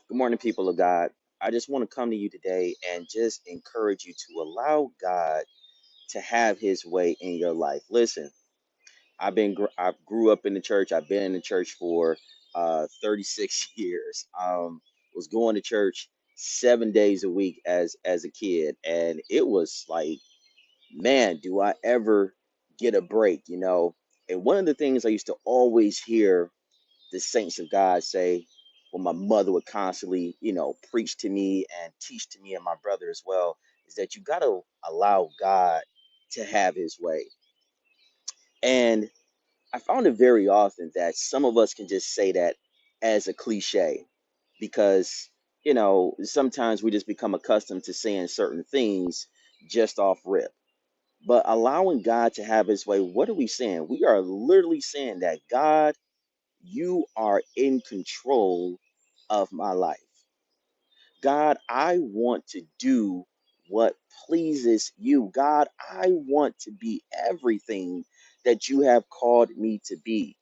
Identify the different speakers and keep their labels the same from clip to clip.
Speaker 1: Good morning, people of God. I just want to come to you today and just encourage you to allow God to have his way in your life. Listen, I grew up in the church. I've been in the church for 36 years. Was going to church 7 days a week as a kid, and it was like, man, do I ever get a break, And one of the things I used to always hear the saints of God say, when my mother would constantly, preach to me and teach to me and my brother as well, is that you got to allow God to have his way. And I found it very often that some of us can just say that as a cliche because, sometimes we just become accustomed to saying certain things just off rip. But allowing God to have his way, what are we saying? We are literally saying that God, you are in control of my life. God, I want to do what pleases you. God, I want to be everything that you have called me to be.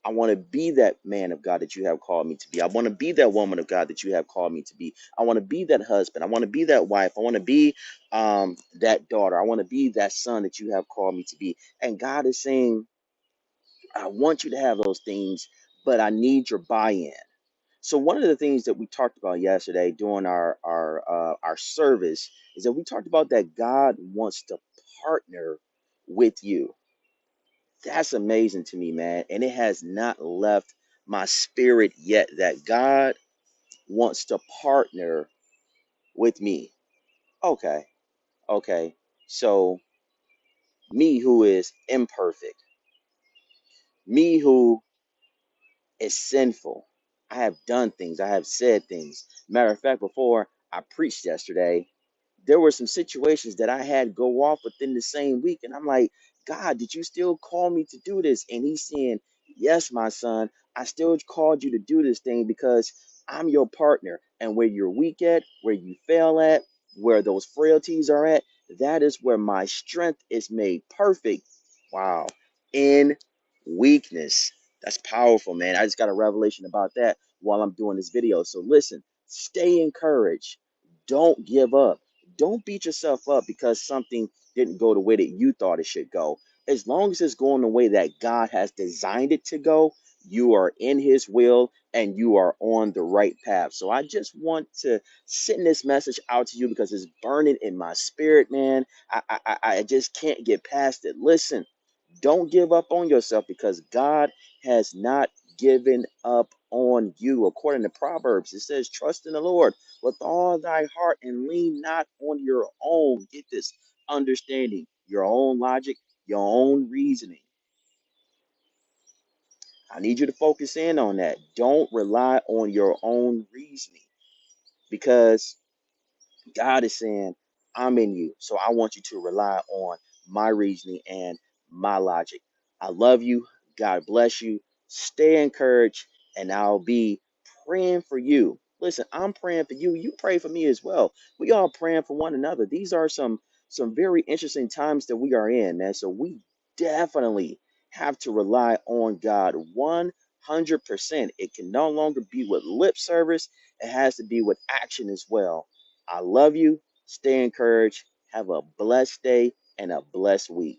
Speaker 1: I want to be that man of God that you have called me to be. I want to be that woman of God that you have called me to be. I want to be that husband. I want to be that wife. I want to be that daughter. I want to be that son that you have called me to be. And God is saying, I want you to have those things, but I need your buy-in. So one of the things that we talked about yesterday during our service is that we talked about that God wants to partner with you. That's amazing to me, man, and it has not left my spirit yet that God wants to partner with me. Okay, okay. So me who is imperfect, me who is sinful. I have done things, I have said things. Matter of fact, before I preached yesterday, there were some situations that I had go off within the same week. And I'm like, God, did you still call me to do this? And he's saying, yes, my son, I still called you to do this thing because I'm your partner. And where you're weak at, where you fail at, where those frailties are at, that is where my strength is made perfect. Wow. In weakness. That's powerful, man. I just got a revelation about that while I'm doing this video. So listen, stay encouraged. Don't give up. Don't beat yourself up because something didn't go the way that you thought it should go. As long as it's going the way that God has designed it to go, you are in his will and you are on the right path. So I just want to send this message out to you because it's burning in my spirit, man. I just can't get past it. Listen, don't give up on yourself because God has not given up on you. According to Proverbs, it says, trust in the Lord with all thy heart and lean not on your own. Get this understanding, your own logic, your own reasoning. I need you to focus in on that. Don't rely on your own reasoning because God is saying, I'm in you. So I want you to rely on my reasoning and my logic. I love you. God bless you. Stay encouraged, and I'll be praying for you. Listen, I'm praying for you. You pray for me as well. We all praying for one another. These are some very interesting times that we are in, man. So we definitely have to rely on God 100%. It can no longer be with lip service. It has to be with action as well. I love you. Stay encouraged. Have a blessed day and a blessed week.